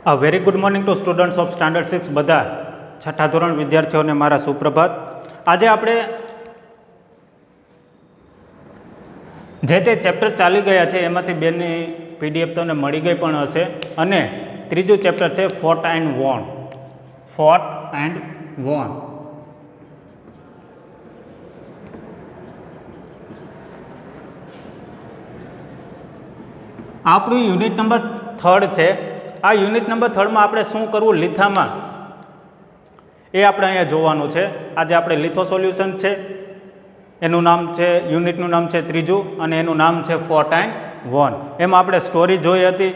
A very good morning to students of standard 6 બધા છઠ્ઠા ધોરણ વિદ્યાર્થીઓને મારા સુપ્રભાત. આજે આપણે જે તે ચેપ્ટર ચાલી ગયા છે એમાંથી બેની પીડીએફ તમને મળી ગઈ પણ હશે અને ત્રીજું ચેપ્ટર છે fought and won. Fought and won. આપણું યુનિટ નંબર 3 છે. આ યુનિટ નંબર 3 માં આપણે શું કરવું લીથામાં એ આપણે અહીંયા જોવાનું છે. આજે આપણે લીથો સોલ્યુશન છે, એનું નામ છે, યુનિટનું નામ છે ત્રીજું અને એનું નામ છે ફોર્ટ એન્ડ વોન. એમાં આપણે સ્ટોરી જોઈ હતી.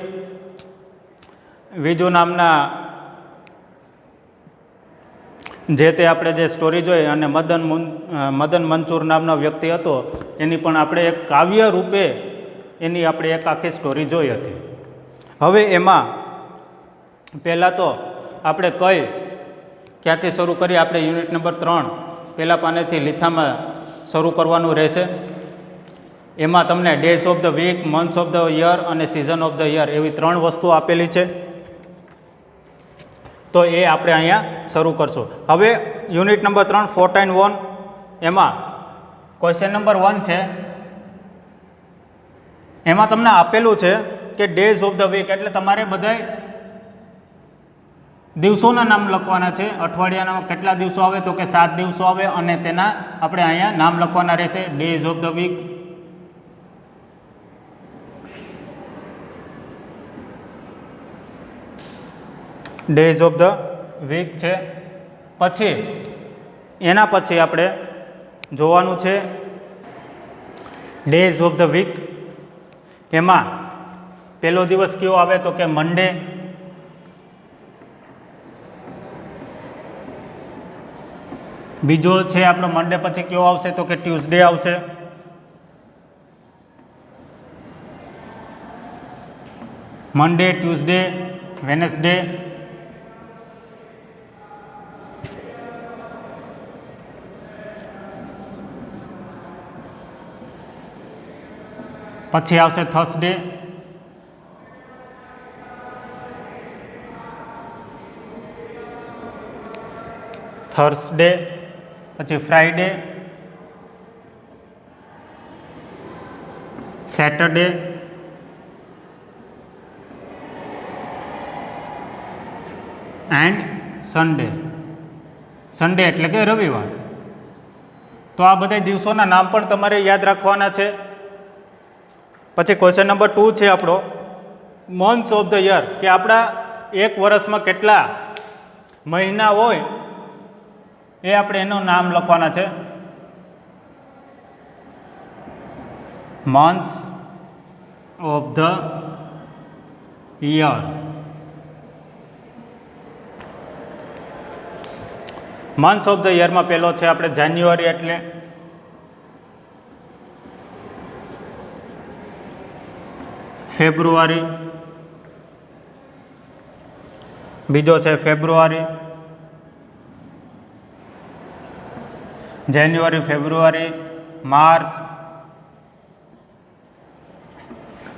વિજુ નામના જે તે આપણે જે સ્ટોરી જોઈ અને મદન મંચુર નામનો વ્યક્તિ હતો એની પણ આપણે એક કાવ્ય રૂપે એની આપણે એક આખી સ્ટોરી જોઈ હતી. હવે એમાં પહેલાં તો આપણે ક્યાંથી શરૂ કરીએ? આપણે યુનિટ નંબર 3 પહેલાં પાનેથી લીથામાં શરૂ કરવાનું રહેશે. એમાં તમને days of the week, months of the year અને સિઝન ઓફ ધ યર એવી 3 વસ્તુ આપેલી છે. તો એ આપણે અહીંયા શરૂ કરશું. હવે unit number 3 fought and won, એમાં ક્વેશ્ચન નંબર 1 છે. એમાં તમને આપેલું છે કે ડેઝ ઓફ ધ વીક એટલે તમારે બધાય દિવસોના નામ લખવાના છે. અઠવાડિયાના કેટલા દિવસો આવે તો કે 7 દિવસો આવે અને તેના આપણે અહીંયા નામ લખવાના રહેશે. Days of the week, days of the week છે. પછી એના પછી આપણે જોવાનું છે ડેઝ ઓફ ધ વીક. એમાં પહેલો દિવસ કયો આવે તો કે મંડે. બીજો છે આપણો મંડે પછી કયો આવશે તો કે ટ્યુઝડે આવશે. મંડે, ટ્યુઝડે, વેનસડે. પછી આવશે થર્સડે. થર્સડે પછી Friday, Saturday, and Sunday. Sunday એટલે કે રવિવાર. તો આ બધા દિવસોના નામ પણ તમારે યાદ રાખવાના છે. પછી ક્વેશ્ચન નંબર 2 છે આપણો મંથ્સ ઓફ ધ યર, કે આપણા એક વર્ષમાં કેટલા મહિના હોય એ આપણે એનું નામ લખવાના છે. Months of the year. Months of the યરમાં પહેલો છે આપણે જાન્યુઆરી એટલે ફેબ્રુઆરી. બીજો છે ફેબ્રુઆરી. જાન્યુઆરી, ફેબ્રુઆરી, માર્ચ,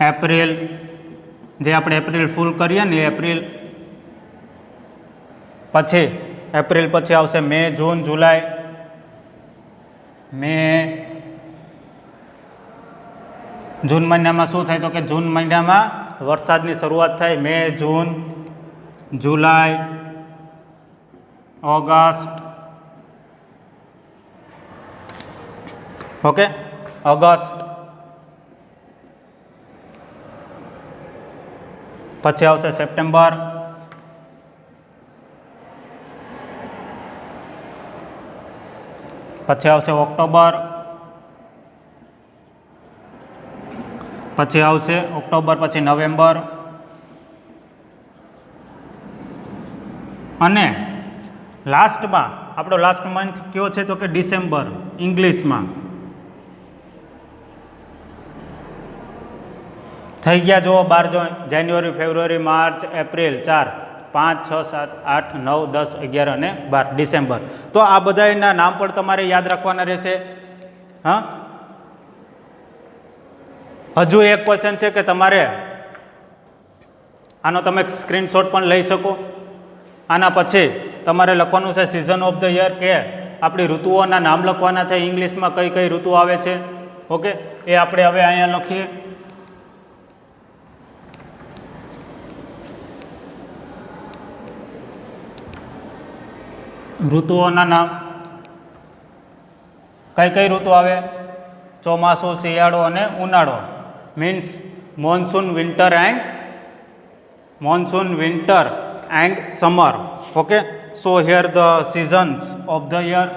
એપ્રિલ, જે આપણે એપ્રિલ ફૂલ કરીએ ને એપ્રિલ. પછી એપ્રિલ પછી આવશે મે, જૂન, જુલાઈ. મે, જૂન મહિનામાં શું થાય તો કે જૂન મહિનામાં વરસાદની શરૂઆત થાય. મે, જૂન, જુલાઈ, ઓગસ્ટ. Okay, August. પછી આવશે સપ્ટેમ્બર. પછી આવશે ઓક્ટોબર. પછી આવશે ઓક્ટોબર પછી નવેમ્બર. અને લાસ્ટમાં આપણો લાસ્ટ મંથ કયો છે તો કે ડિસેમ્બર ઇંગ્લિશમાં. થઈ ગયા જુઓ 12 જાન્યુઆરી, ફેબ્રુઆરી, માર્ચ, એપ્રિલ 4, 5, 6, 7, 8, 9, 10, 11 અને 12 ડિસેમ્બર. તો આ બધાના નામ પણ તમારે યાદ રાખવાના રહેશે. હા, હજુ એક ક્વેશ્ચન છે કે તમારે આનો તમે સ્ક્રીનશોટ પણ લઈ શકો. આના પછી તમારે લખવાનું છે સિઝન ઓફ ધ યર, કે આપણી ઋતુઓના નામ લખવાના છે. ઇંગ્લિશમાં કઈ કઈ ઋતુ આવે છે. ઓકે, એ આપણે હવે અહીંયા લખીએ. ઋતુઓના નામ. કઈ કઈ ઋતુ આવે? ચોમાસું, શિયાળો અને ઉનાળો. Means monsoon, winter and summer. Okay, so here the seasons of the year.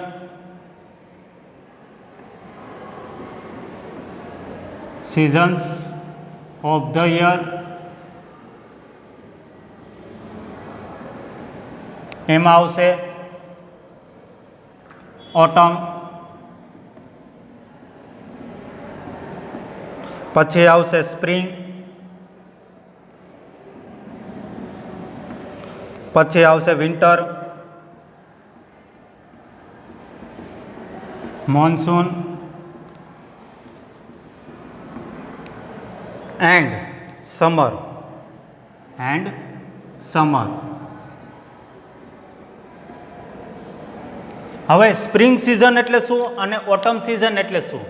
Seasons of the year. એમાં આવશે ઓટમ, પછી આવશે સ્પ્રિંગ, પછી આવશે વિન્ટર, મોન્સૂન એન્ડ સમર. હવે સ્પ્રિંગ સિઝન એટલે શું અને ઓટમ સિઝન એટલે શું?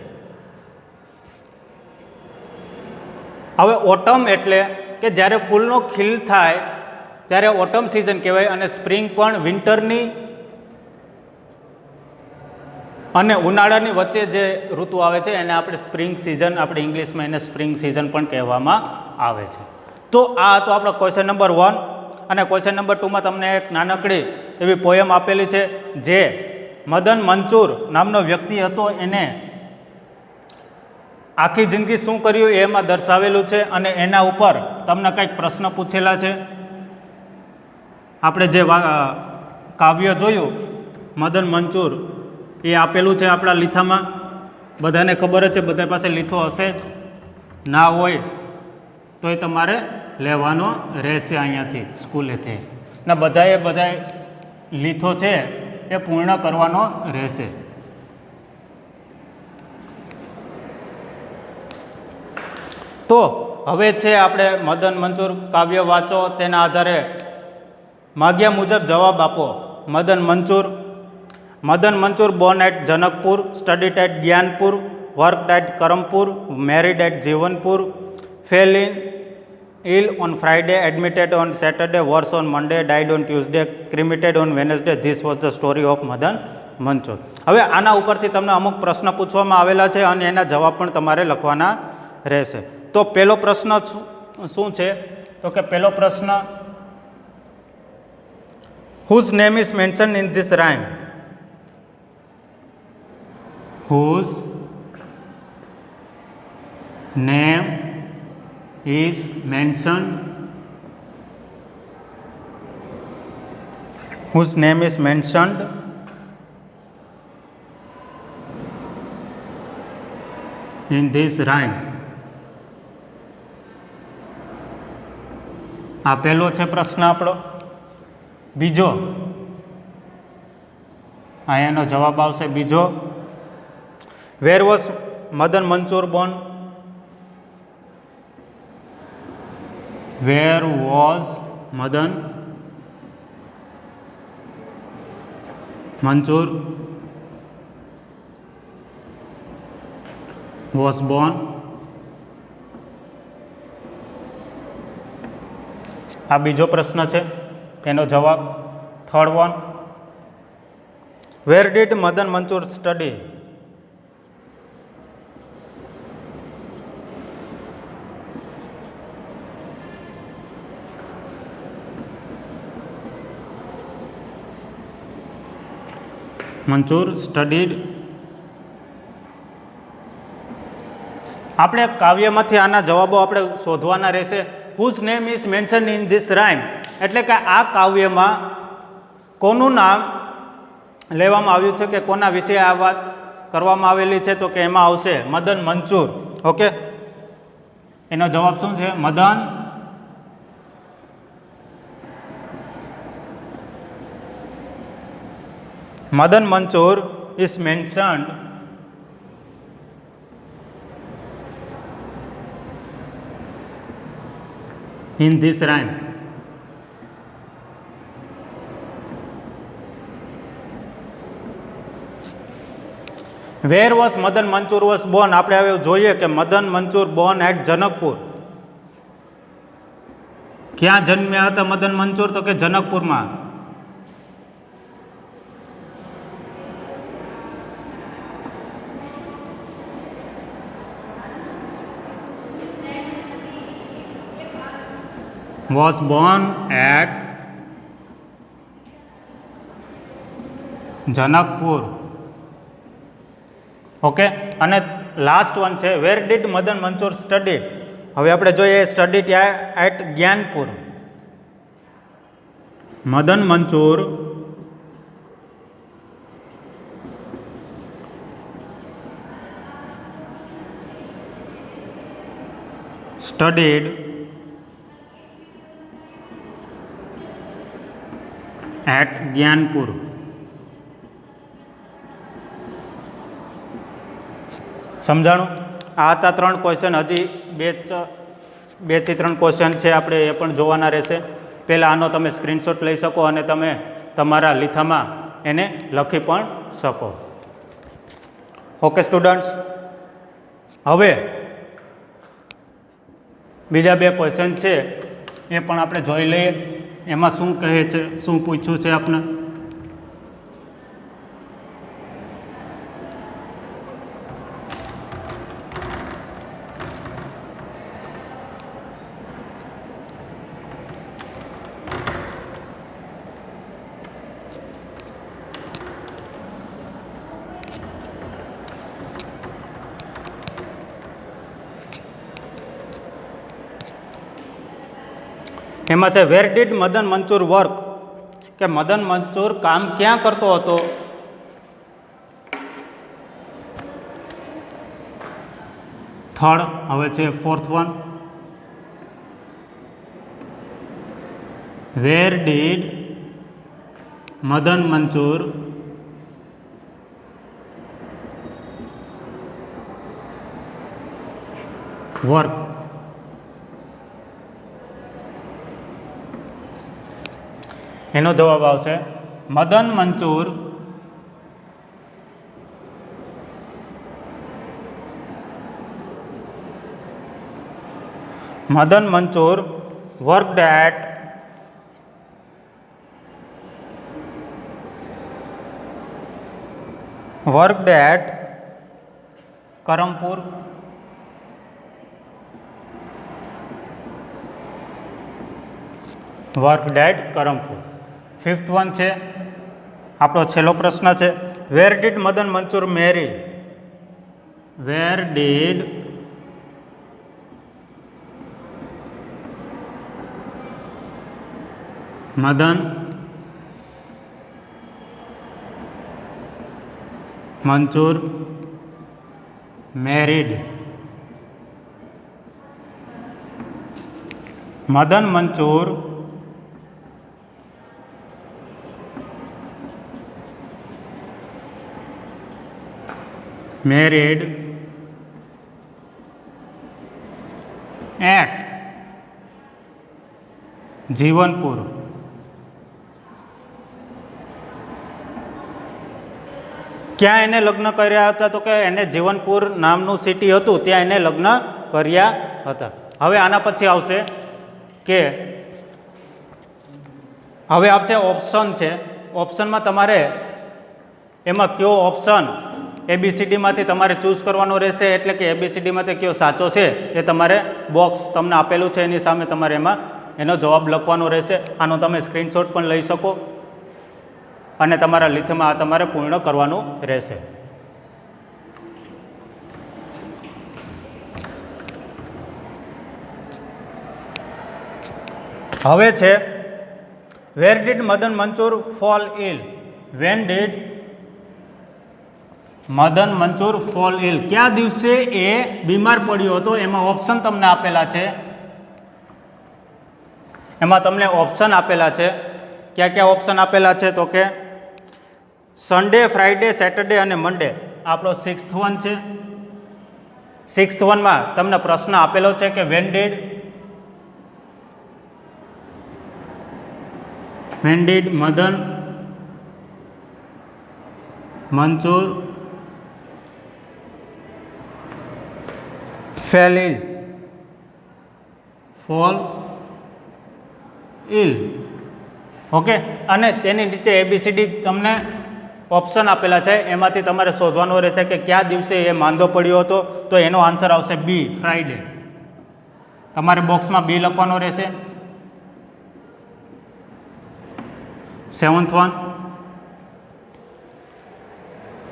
હવે ઓટમ એટલે કે જ્યારે ફૂલનો ખીલ થાય ત્યારે ઓટમ સિઝન કહેવાય, અને સ્પ્રિંગ પણ વિન્ટરની અને ઉનાળાની વચ્ચે જે ઋતુ આવે છે એને આપણે સ્પ્રિંગ સિઝન, આપણે ઇંગ્લિશમાં એને સ્પ્રિંગ સિઝન પણ કહેવામાં આવે છે. તો આ હતો આપણો ક્વેશ્ચન નંબર 1. અને ક્વેશ્ચન નંબર 2માં તમને એક નાનકડી એવી પોયમ આપેલી છે, જે મદન મંચુર નામનો વ્યક્તિ હતો, એને આખી જિંદગી શું કર્યું એમાં દર્શાવેલું છે, અને એના ઉપર તમને કંઈક પ્રશ્ન પૂછેલા છે. આપણે જે કાવ્ય જોયું મદન મંચુર, એ આપેલું છે આપણા લીથામાં. બધાને ખબર જ છે, બધા પાસે લીથો હશે જ. ના હોય તો એ તમારે લેવાનો રહેશે અહીંયાથી સ્કૂલેથી. ને બધાએ લીથો છે એ પૂર્ણ કરવાનો રહેશે. તો હવે છે આપણે મદન મંચુર કાવ્ય વાંચો, તેના આધારે માગ્યા મુજબ જવાબ આપો. Madan Manchur born at Janakpur, studied at Gyanpur, worked at Karampur, married at Jivanpur, fell ill on Friday, admitted on Saturday, worse on Monday, died on Tuesday, cremated on Wednesday. This was the story of Madan Manchur. હવે આના ઉપરથી તમને અમુક પ્રશ્ન પૂછવામાં આવેલા છે અને એના જવાબ પણ તમારે લખવાના રહેશે. તો પહેલો પ્રશ્ન શું છે? તો કે પહેલો પ્રશ્ન, whose name is mentioned in this rhyme? Whose name is mentioned? Whose name is mentioned in this rhyme? આ પહેલો છે પ્રશ્ન આપણો. બીજો, આ એનો જવાબ આવશે બીજો. Where was Madan Manchur born? Where was Madan Manchur was born? આ બીજો પ્રશ્ન છે, એનો જવાબ third one. Where did Madan Manchur study? Manchur studied. આપણે કાવ્યમાંથી આના જવાબો આપણે શોધવાના રહેશે. whose name is mentioned in this rhyme એટલે કે આ કાવ્યમાં કોનું નામ લેવામાં આવ્યું છે, કે કોના વિશે આ વાત કરવામાં આવેલી છે? તો કે એમાં આવશે મદન મંચુર. ઓકે, એનો જવાબ શું છે? Madan Manchur is mentioned in this rhyme. Where was Madan Manchur was born? આપણે હવે જોઈએ કે મદન મંચુર બોર્ન એટ જનકપુર. ક્યાં જન્મ્યા હતા મદન મંચુર? તો કે જનકપુરમાં. was born at Janakpur. Okay, અને લાસ્ટ વન છે where did Madan Manchur studied? હવે આપણે જોઈએ studied at Gyanpur. Madan Manchur studied at Gyanpur. સમજાણું? આ હતા 3 ક્વેશ્ચન. હજી 2 થી 3 ક્વેશ્ચન છે, આપણે એ પણ જોવાના રહેશે. પહેલાં આનો તમે સ્ક્રીનશોટ લઈ શકો અને તમે તમારા લીથામાં એને લખી પણ શકો. ઓકે સ્ટુડન્ટ્સ, હવે બીજા 2 ક્વેશ્ચન છે એ પણ આપણે જોઈ લઈએ. એમાં શું કહે છે, શું પૂછ્યું છે આપણે? એમાં છે where did Madan Manchur work? કે મદન મંચુર કામ ક્યાં કરતો હતો? થર્ડ. હવે છે 4th one, where did Madan Manchur work? એનો જવાબ આવશે Madan Manchur worked at Karampur. Worked at Karampur. 5th one છે આપણો છેલ્લો પ્રશ્ન છે where did Madan Manchur marry? Where did Madan Manchur married? Madan Manchur married at Jivanpur. ક્યાં એને લગ્ન કર્યા હતા? તો કે એને જીવનપુર નામનું સિટી હતું ત્યાં એને લગ્ન કર્યા હતા. હવે આના પછી આવશે કે હવે આપશે ઓપ્શન છે. ઓપ્શનમાં તમારે એમાં કયો ઓપ્શન ABCDમાંથી તમારે ચૂઝ કરવાનો રહેશે, એટલે કે ABCDમાંથી કયો સાચો છે એ તમારે બોક્સ તમને આપેલું છે એની સામે તમારે એમાં એનો જવાબ લખવાનો રહેશે. આનો તમે સ્ક્રીનશોટ પણ લઈ શકો અને તમારા લીથમાં આ તમારે પૂર્ણ કરવાનું રહેશે. હવે છે where did Madan Manchur fall ill? When did Madan Manchur fall ill? કયા દિવસે એ બીમાર પડ્યો હતો? એમાં ઓપ્શન તમને આપેલા છે. એમાં તમને ઓપ્શન આપેલા છે. ક્યાં ક્યાં ઓપ્શન આપેલા છે? તો કે સન્ડે, ફ્રાઈડે, સેટરડે અને મંડે. આપણો 6th વન છે. 6th વનમાં તમને પ્રશ્ન આપેલો છે કે when did Madan Manchur fell ill, fall ill. Okay, અને તેની નીચે ABCD તમને ઓપ્શન આપેલા છે, એમાંથી તમારે શોધવાનું રહેશે કે કયા દિવસે એ માંદો પડ્યો હતો. તો એનો આન્સર આવશે બી, ફ્રાઈડે. તમારે બોક્સમાં બી લખવાનો રહેશે. 7th one,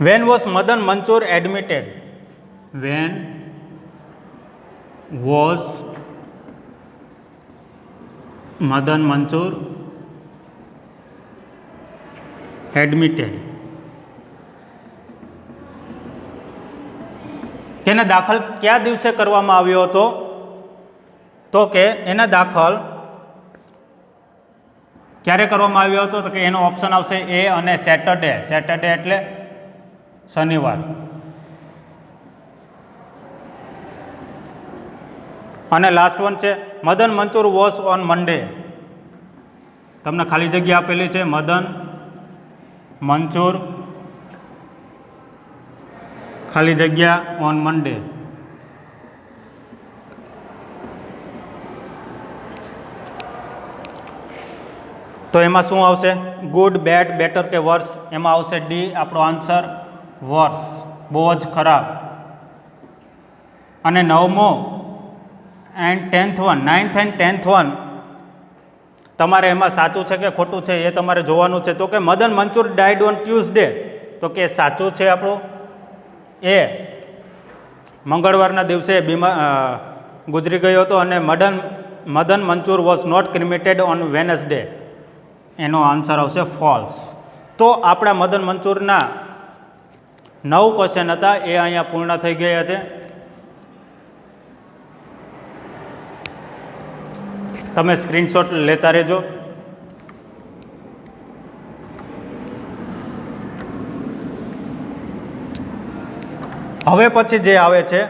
when was Madan Manchur admitted? When was Madan Manchur admitted? કેને દાખલ કયા દિવસે કરવામાં આવ્યો હતો? તો કે એને દાખલ ક્યારે કરવામાં આવ્યો હતો? તો કે એનો ઓપ્શન આવશે એ અને સેટરડે. સેટરડે એટલે શનિવાર. અને લાસ્ટ વન છે Madan Manchur was on Monday. તમને ખાલી જગ્યા આપેલી છે, મદન મંચુર ખાલી જગ્યા ઓન મંડે. તો એમાં શું આવશે? ગુડ, બેડ, બેટર કે વર્સ? એમાં આવશે ડી, આપણો આન્સર વર્સ, બહુ જ ખરાબ. અને 9મો and 10th one, 9th and 10th one તમારે એમાં સાચું છે કે ખોટું છે એ તમારે જોવાનું છે. તો કે Madan Manchur died on Tuesday, તો કે સાચું છે આપણું એ મંગળવારના દિવસે ગુજરી ગયો હતો. અને Madan Manchur was not cremated on Wednesday, એનો આન્સર આવશે ફોલ્સ. તો આપણા મદન મંચુરના 9 ક્વેશ્ચન હતા એ અહીંયા પૂર્ણ થઈ ગયા છે. તમે સ્ક્રીનશોટ લેતા રહેજો. હવે પછી જે આવે છે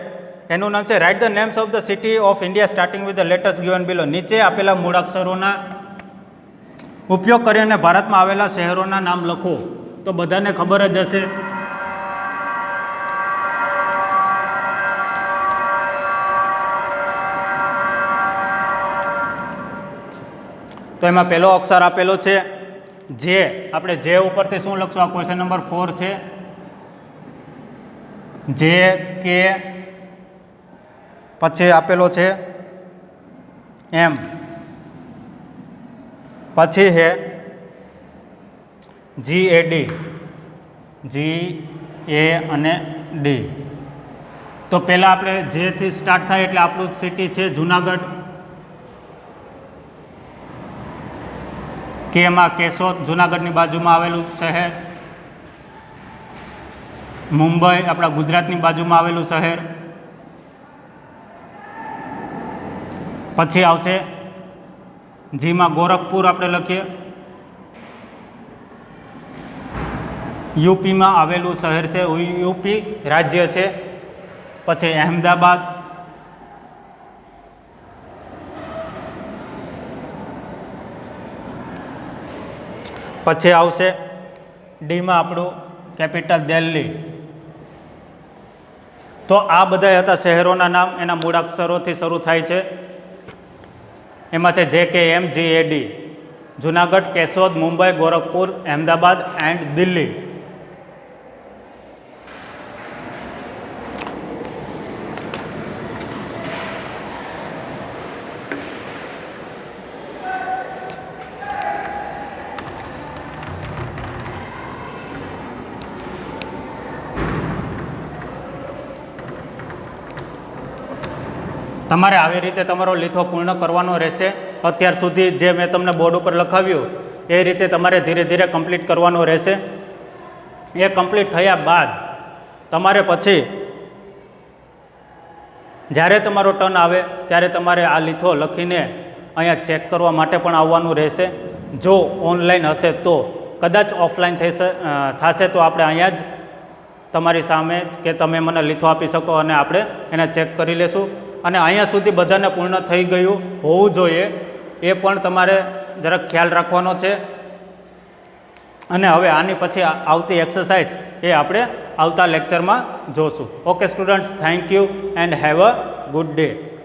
એનું નામ છે write the names of the city of India starting with the letters given below. નીચે આપેલા મૂળાક્ષરોના ઉપયોગ કરીને ભારતમાં આવેલા શહેરોના નામ લખો. તો બધાને ખબર જ હશે તો એમાં પહેલો અક્ષર આપેલો છે જે. આપણે જે ઉપરથી શું લખશું? આ ક્વેશ્ચન નંબર 4 છે. જે કે પછી આપેલો છે એમ, પછી છે GAD, GA અને ડી. તો પહેલાં આપણે જેથી સ્ટાર્ટ થાય એટલે આપણું સિટી છે જુનાગઢ. કેમાં કેશોદ, જુનાગઢની બાજુમાં આવેલું શહેર. મુંબઈ આપણા ગુજરાતની બાજુમાં આવેલું શહેર. પછી આવશે જીમાં ગોરખપુર આપણે લખીએ. યુપીમાં આવેલું શહેર છે, યુપી રાજ્ય છે. પછી અહેમદાબાદ. પછી આવશે ડીમાં આપણું કેપિટલ દિલ્હી. તો આ બધા હતા શહેરોના નામ, એના મૂળાક્ષરોથી શરૂ થાય છે. એમાં છે JKM, GAD, Junagadh, Keshod, Mumbai, Gorakhpur, Ahmedabad and Delhi. તમારે આવી રીતે તમારો લીથો પૂર્ણ કરવાનો રહેશે. અત્યાર સુધી જે મેં તમને બોર્ડ ઉપર લખાવ્યું એ રીતે તમારે ધીરે ધીરે કમ્પ્લીટ કરવાનો રહેશે. એ કમ્પ્લીટ થયા બાદ તમારે પછી જ્યારે તમારો ટર્ન આવે ત્યારે તમારે આ લીથો લખીને અહીંયા ચેક કરવા માટે પણ આવવાનું રહેશે. જો ઓનલાઈન હશે તો, કદાચ ઓફલાઈન થશે તો આપણે અહીંયા જ તમારી સામે જ કે તમે મને લીથો આપી શકો અને આપણે એને ચેક કરી લેશું. અને અહીંયા સુધી બધાને પૂર્ણ થઈ ગયું હોવું જોઈએ એ પણ તમારે જરાક ખ્યાલ રાખવાનો છે. અને હવે આની પછી આવતી એક્સરસાઇઝ એ આપણે આવતા લેક્ચરમાં જોશું. Okay students, thank you and have a good day.